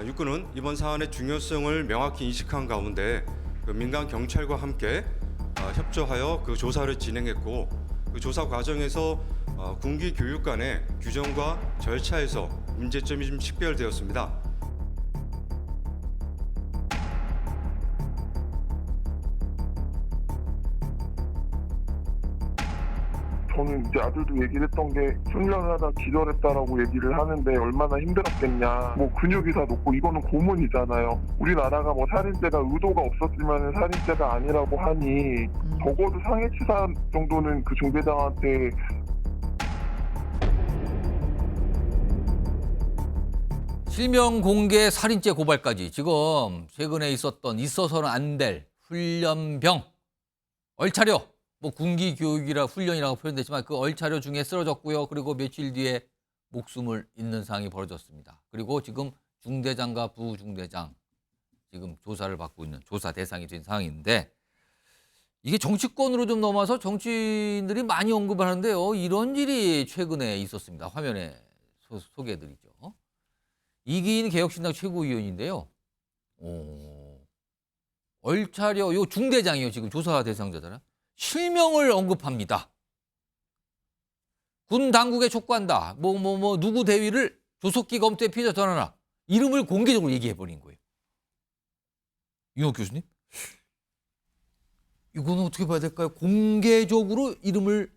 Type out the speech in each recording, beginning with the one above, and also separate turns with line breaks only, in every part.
육군은 이번 사안의 중요성을 명확히 인식한 가운데 민간 경찰과 함께 협조하여 그 조사를 진행했고, 그 조사 과정에서 군기 교육 간의 규정과 절차에서 문제점이 좀 식별되었습니다.
저는 이제 아들도 얘기를 했던 게 훈련을 하다 기절했다라고 얘기를 하는데 얼마나 힘들었겠냐. 뭐 근육이 다 높고 이거는 고문이잖아요. 우리나라가 뭐 살인죄가 의도가 없었으면 살인죄가 아니라고 하니 적어도 상해치사 정도는 그 중대장한테.
실명 공개 살인죄 고발까지 지금 최근에 있어서는 안 될 훈련병 얼차려, 뭐 군기 교육이라 훈련이라고 표현됐지만 그 얼차려 중에 쓰러졌고요. 그리고 며칠 뒤에 목숨을 잃는 상황이 벌어졌습니다. 그리고 지금 중대장과 부중대장 지금 조사를 받고 있는 조사 대상이 된 상황인데, 이게 정치권으로 좀 넘어서 정치인들이 많이 언급을 하는데요. 이런 일이 최근에 있었습니다. 화면에 소개해드리죠. 이기인 개혁신당 최고위원인데요. 얼차려, 요 중대장이요. 지금 조사 대상자잖아요. 실명을 언급합니다. 군 당국에 촉구한다. 누구 대위를 조속히 검토해 피의자 전환하라. 이름을 공개적으로 얘기해버린 거예요. 윤옥 교수님? 이거는 어떻게 봐야 될까요? 공개적으로 이름을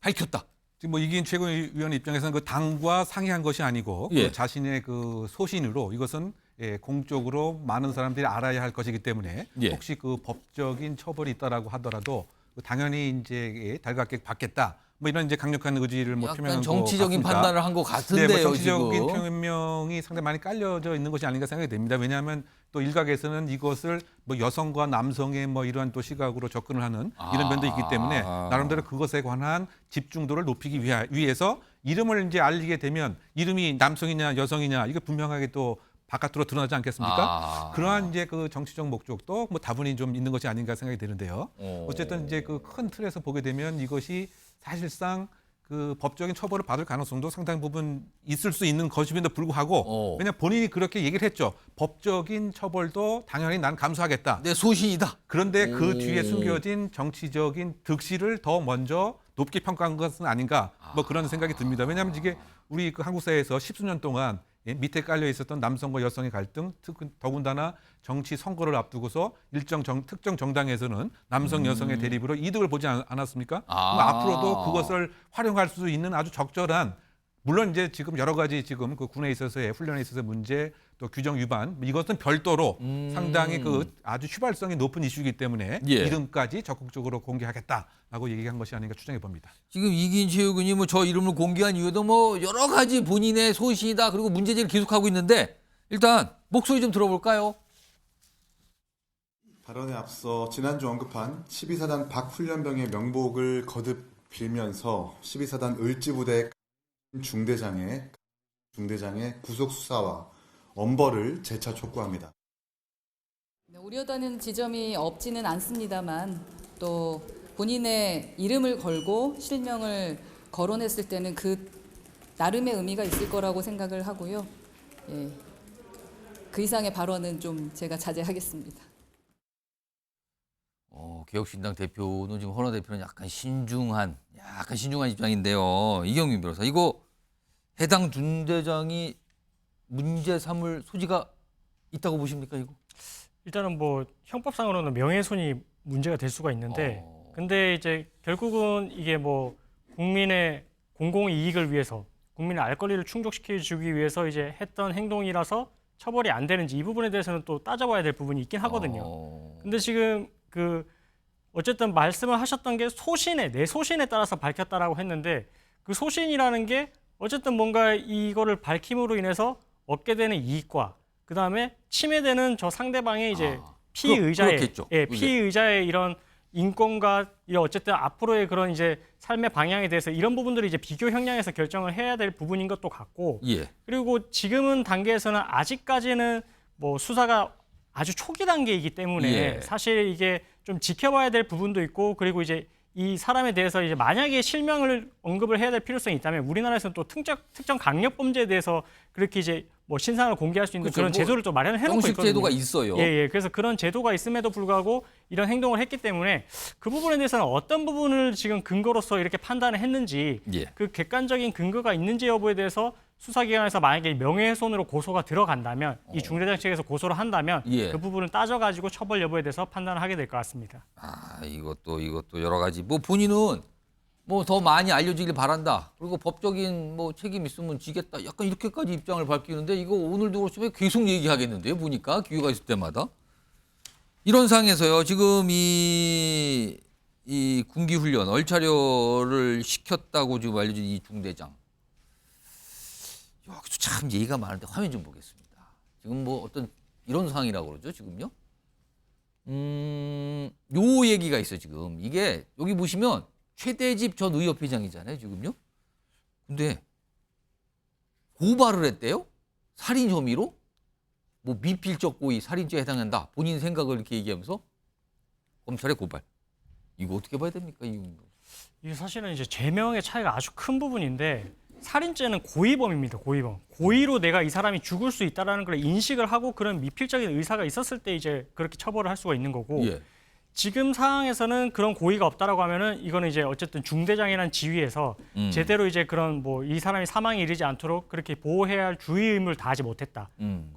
밝혔다.
지금 뭐 이기인 최고위원 입장에서는 그 당과 상의한 것이 아니고
예.
그 자신의 그 소신으로 이것은 공적으로 많은 사람들이 알아야 할 것이기 때문에
예.
혹시 그 법적인 처벌이 있다라고 하더라도 당연히 이제 달갑게 받겠다. 뭐 이런 이제 강력한 의지를 뭐 표명한
약간
것
정치적인
같습니다.
판단을 한 것 같은데요.
네, 뭐 정치적인
지금.
표명이 상당히 많이 깔려져 있는 것이 아닌가 생각이 됩니다. 왜냐하면 또 일각에서는 이것을 뭐 여성과 남성의 뭐 이러한 또 시각으로 접근을 하는 이런 면도 있기 때문에 나름대로 그것에 관한 집중도를 높이기 위해서 이름을 이제 알리게 되면 이름이 남성이냐 여성이냐 이게 분명하게 또 바깥으로 드러나지 않겠습니까? 그러한 이제 그 정치적 목적도 뭐 다분히 좀 있는 것이 아닌가 생각이 드는데요. 어쨌든 이제 그 큰 틀에서 보게 되면 이것이 사실상 그 법적인 처벌을 받을 가능성도 상당 부분 있을 수 있는 것임에도 불구하고 왜냐하면 본인이 그렇게 얘기를 했죠. 법적인 처벌도 당연히 난 감수하겠다.
내 소신이다.
그런데 그 뒤에 숨겨진 정치적인 득실을 더 먼저 높게 평가한 것은 아닌가 뭐 그런 생각이 듭니다. 왜냐하면 이게 우리 그 한국 사회에서 십수년 동안 밑에 깔려 있었던 남성과 여성의 갈등, 더군다나 정치 선거를 앞두고서 특정 정당에서는 남성 여성의 대립으로 이득을 보지 않았습니까? 그럼 앞으로도 그것을 활용할 수 있는 아주 적절한, 물론 이제 지금 여러 가지 지금 그 군에 있어서의 훈련에 있어서의 문제, 또 규정 위반, 이것은 별도로 상당히 그 아주 휘발성이 높은 이슈이기 때문에
예.
이름까지 적극적으로 공개하겠다라고 얘기한 것이 아닌가 추정해 봅니다.
지금 이기인 최고위원이 뭐 저 이름을 공개한 이유도 뭐 여러 가지 본인의 소신이다. 그리고 문제제기를 계속하고 있는데 일단 목소리 좀 들어볼까요?
발언에 앞서 지난주 언급한 12사단 박훈련병의 명복을 거듭 빌면서 12사단 을지부대 중대장의 구속 수사와 엄벌을 재차 촉구합니다.
우려되는 지점이 없지는 않습니다만 또 본인의 이름을 걸고 실명을 거론했을 때는 그 나름의 의미가 있을 거라고 생각을 하고요. 예, 그 이상의 발언은 좀 제가 자제하겠습니다.
개혁신당 대표는 지금 헌화 대표는 약간 신중한 입장인데요. 이경민 변호사, 이거 해당 중대장이 문제 삼을 소지가 있다고 보십니까, 이거?
일단은 뭐 형법상으로는 명예훼손이 문제가 될 수가 있는데, 근데 이제 결국은 이게 뭐 국민의 공공이익을 위해서, 국민의 알 권리를 충족시켜주기 위해서 이제 했던 행동이라서 처벌이 안 되는지 이 부분에 대해서는 또 따져봐야 될 부분이 있긴 하거든요. 근데 지금 그 어쨌든 말씀을 하셨던 게 내 소신에 따라서 밝혔다라고 했는데, 그 소신이라는 게 어쨌든 뭔가 이거를 밝힘으로 인해서 얻게 되는 이익과 그다음에 침해되는 저 상대방의 이제 피의자의 이런 인권과 어쨌든 앞으로의 그런 이제 삶의 방향에 대해서 이런 부분들이 이제 비교 형량에서 결정을 해야 될 부분인 것도 같고,
예.
그리고 지금은 단계에서는 아직까지는 뭐 수사가 아주 초기 단계이기 때문에
예.
사실 이게 좀 지켜봐야 될 부분도 있고, 그리고 이제 이 사람에 대해서 이제 만약에 실명을 언급을 해야 될 필요성이 있다면 우리나라에서는 또 특정 강력 범죄에 대해서 그렇게 이제 뭐 신상을 공개할 수 있는
그렇죠.
그런
뭐
제도를 또 마련을 해놓고
형식
있거든요.
제도가 있어요.
예. 그래서 그런 제도가 있음에도 불구하고 이런 행동을 했기 때문에 그 부분에 대해서는 어떤 부분을 지금 근거로서 이렇게 판단을 했는지
예.
그 객관적인 근거가 있는지 여부에 대해서 수사기관에서 만약에 명예훼손으로 고소가 들어간다면 이 중대장 측에서 고소를 한다면
예.
그 부분을 따져가지고 처벌 여부에 대해서 판단을 하게 될 것 같습니다.
아, 이것도 여러 가지. 뭐 본인은 뭐 더 많이 알려지길 바란다. 그리고 법적인 뭐 책임 있으면 지겠다. 약간 이렇게까지 입장을 밝히는데 이거 오늘도 그렇지만 계속 얘기하겠는데요. 보니까 기회가 있을 때마다. 이런 상황에서요. 지금 이 군기 훈련 얼차려를 시켰다고 지금 알려진 이 중대장. 여기서 참 얘기가 많은데 화면 좀 보겠습니다. 지금 뭐 어떤 이런 상황이라고 그러죠, 지금요? 요 얘기가 있어요, 지금. 이게 여기 보시면 최대집 전 의협회장이잖아요, 지금요? 근데 고발을 했대요? 살인 혐의로? 뭐 미필적 고의, 살인죄에 해당한다. 본인 생각을 이렇게 얘기하면서 검찰에 고발. 이거 어떻게 봐야 됩니까?
이게 사실은 이제 죄명의 차이가 아주 큰 부분인데 살인죄는 고의범입니다. 고의범. 고의로 내가 이 사람이 죽을 수 있다라는 걸 인식을 하고 그런 미필적인 의사가 있었을 때 이제 그렇게 처벌을 할 수가 있는 거고
예.
지금 상황에서는 그런 고의가 없다라고 하면은 이거는 이제 어쨌든 중대장이라는 지위에서 제대로 이제 그런 뭐 이 사람이 사망에 이르지 않도록 그렇게 보호해야 할 주의 의무를 다하지 못했다.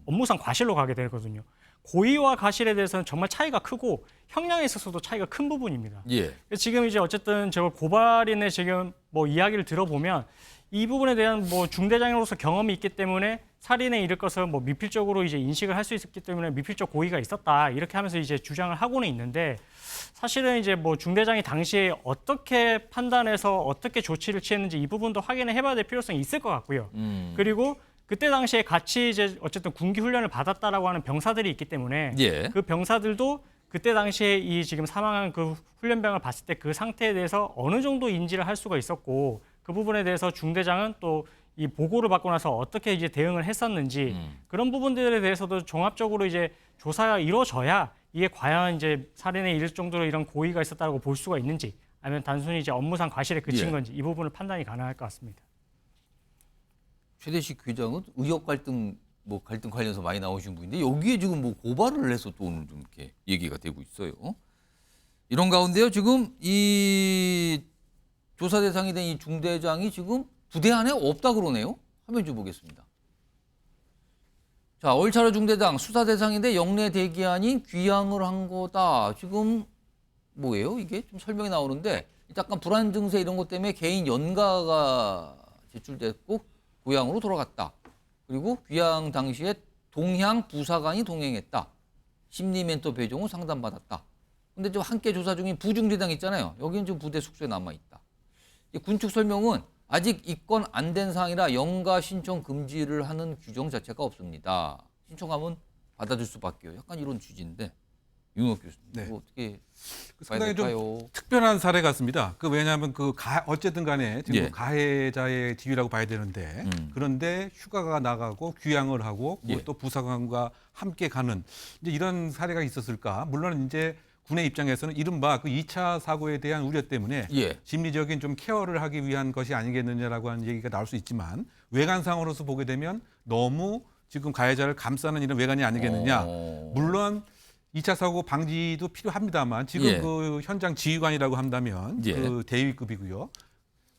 업무상 과실로 가게 되거든요. 고의와 과실에 대해서는 정말 차이가 크고 형량에 있어서도 차이가 큰 부분입니다.
예.
지금 이제 어쨌든 저걸 고발인의 지금 뭐 이야기를 들어보면 이 부분에 대한 뭐 중대장으로서 경험이 있기 때문에 살인에 이를 것을 뭐 미필적으로 이제 인식을 할 수 있었기 때문에 미필적 고의가 있었다 이렇게 하면서 이제 주장을 하고는 있는데 사실은 이제 뭐 중대장이 당시에 어떻게 판단해서 어떻게 조치를 취했는지 이 부분도 확인을 해봐야 될 필요성이 있을 것 같고요. 그리고 그때 당시에 같이 이제 어쨌든 군기 훈련을 받았다라고 하는 병사들이 있기 때문에
예.
그 병사들도 그때 당시에 이 지금 사망한 그 훈련병을 봤을 때 그 상태에 대해서 어느 정도 인지를 할 수가 있었고 그 부분에 대해서 중대장은 또 이 보고를 받고 나서 어떻게 이제 대응을 했었는지 그런 부분들에 대해서도 종합적으로 이제 조사가 이루어져야 이게 과연 이제 살인에 이를 정도로 이런 고의가 있었다고 볼 수가 있는지 아니면 단순히 이제 업무상 과실에 그친
예.
건지 이 부분을 판단이 가능할 것 같습니다.
최대식 회장은 의협 갈등 뭐 갈등 관련해서 많이 나오신 분인데 여기에 지금 뭐 고발을 해서 또 오늘 좀 이렇게 얘기가 되고 있어요. 이런 가운데요. 지금 이 조사 대상이 된 이 중대장이 지금 부대 안에 없다 그러네요. 화면 좀 보겠습니다. 자, 얼차려 중대장 수사 대상인데 영내 대기한이 귀향을 한 거다. 지금 뭐예요? 이게 좀 설명이 나오는데 약간 불안 증세 이런 것 때문에 개인 연가가 제출됐고 고향으로 돌아갔다. 그리고 귀향 당시에 동향 부사관이 동행했다. 심리 멘토 배정 후 상담받았다. 근데 좀 함께 조사 중인 부중대장 있잖아요. 여기는 지금 부대 숙소에 남아 있다. 군 측 설명은 아직 입건 안 된 사항이라 연가 신청 금지를 하는 규정 자체가 없습니다. 신청하면 받아줄 수밖에요. 약간 이런 취지인데 윤옥 교수님,
네.
이거 어떻게 봐야
상당히
될까요?
좀 특별한 사례 같습니다. 왜냐하면 어쨌든 간에 지금
예.
가해자의 지위라고 봐야 되는데 그런데 휴가가 나가고 귀향을 하고
예.
또 부사관과 함께 가는 이제 이런 사례가 있었을까? 물론 이제 군의 입장에서는 이른바 그 2차 사고에 대한 우려 때문에
예.
심리적인 좀 케어를 하기 위한 것이 아니겠느냐라고 하는 얘기가 나올 수 있지만 외관상으로서 보게 되면 너무 지금 가해자를 감싸는 이런 외관이 아니겠느냐. 물론 2차 사고 방지도 필요합니다만 지금
예.
그 현장 지휘관이라고 한다면
예.
그 대위급이고요.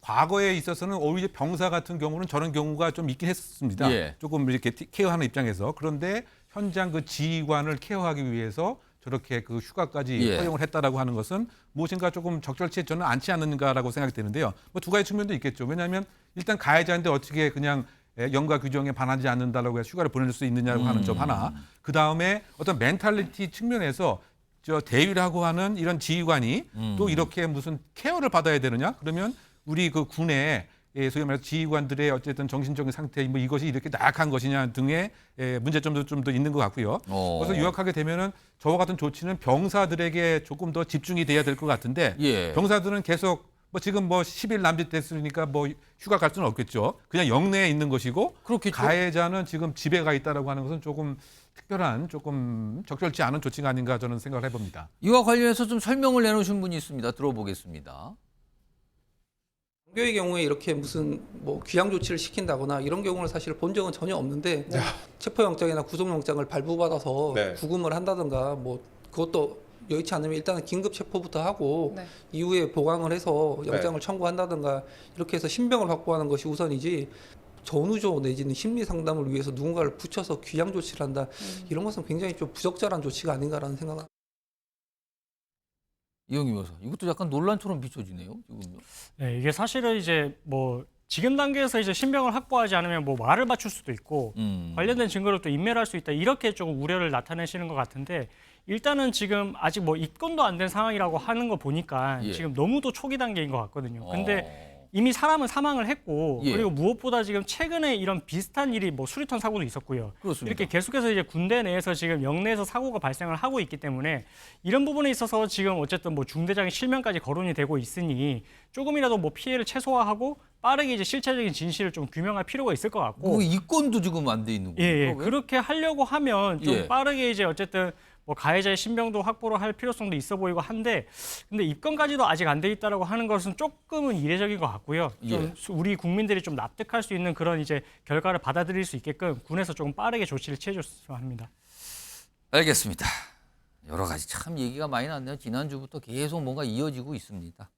과거에 있어서는 오히려 병사 같은 경우는 저런 경우가 좀 있긴 했습니다.
예.
조금 이렇게 케어하는 입장에서. 그런데 현장 그 지휘관을 케어하기 위해서 저렇게 그 휴가까지
예.
허용을 했다라고 하는 것은 무엇인가 조금 적절치 저는 않지 않는가라고 생각이 되는데요. 뭐 두 가지 측면도 있겠죠. 왜냐하면 일단 가해자인데 어떻게 그냥 연가 규정에 반하지 않는다라고 해서 휴가를 보낼 수 있느냐고 하는 점 하나. 그 다음에 어떤 멘탈리티 측면에서 저 대위라고 하는 이런 지휘관이 또 이렇게 무슨 케어를 받아야 되느냐? 그러면 우리 그 군에 소위 말해서 지휘관들의 어쨌든 정신적인 상태, 뭐 이것이 이렇게 나약한 것이냐 등의 문제점도 좀 더 있는 것 같고요. 그래서 요약하게 되면은 저와 같은 조치는 병사들에게 조금 더 집중이 돼야 될 것 같은데
예.
병사들은 계속 뭐 지금 뭐 10일 남짓됐으니까 뭐 휴가 갈 수는 없겠죠. 그냥 영내에 있는 것이고
그렇겠죠.
가해자는 지금 집에 가 있다라고 하는 것은 조금 특별한 조금 적절치 않은 조치가 아닌가 저는 생각을 해봅니다.
이와 관련해서 좀 설명을 내놓으신 분이 있습니다. 들어보겠습니다.
교의 경우에 이렇게 무슨 뭐 귀양 조치를 시킨다거나 이런 경우는 사실 본 적은 전혀 없는데 뭐 체포영장이나 구속영장을 발부받아서 구금을 한다든가 뭐 그것도 여의치 않으면 일단은 긴급 체포부터 하고
네.
이후에 보강을 해서 영장을 청구한다든가 이렇게 해서 신병을 확보하는 것이 우선이지 전우조 내지는 심리 상담을 위해서 누군가를 붙여서 귀양 조치를 한다 이런 것은 굉장히 좀 부적절한 조치가 아닌가라는 생각을
이영희 변호사, 이것도 약간 논란처럼 비춰지네요. 지금요.
네, 이게 사실은 이제 뭐 지금 단계에서 이제 신병을 확보하지 않으면 뭐 말을 맞출 수도 있고 관련된 증거를 또 인멸할 수 있다 이렇게 조금 우려를 나타내시는 것 같은데 일단은 지금 아직 뭐 입건도 안 된 상황이라고 하는 거 보니까
예.
지금 너무도 초기 단계인 것 같거든요. 근데 이미 사람은 사망을 했고
예.
그리고 무엇보다 지금 최근에 이런 비슷한 일이 뭐 수리탄 사고도 있었고요.
그렇습니다.
이렇게 계속해서 이제 군대 내에서 지금 영내에서 사고가 발생을 하고 있기 때문에 이런 부분에 있어서 지금 어쨌든 뭐 중대장의 실명까지 거론이 되고 있으니 조금이라도 뭐 피해를 최소화하고 빠르게 이제 실체적인 진실을 좀 규명할 필요가 있을 것 같고.
그 이권도 지금 안 돼 있는 거예요.
예, 그렇게 하려고 하면 좀
예.
빠르게 이제 어쨌든 뭐 가해자의 신병도 확보를 할 필요성도 있어 보이고 한데 근데 입건까지도 아직 안 돼 있다라고 하는 것은 조금은 이례적인 것 같고요. 좀 우리 국민들이 좀 납득할 수 있는 그런 이제 결과를 받아들일 수 있게끔 군에서 조금 빠르게 조치를 취해줬으면 합니다.
알겠습니다. 여러 가지 참 얘기가 많이 났네요. 지난주부터 계속 뭔가 이어지고 있습니다.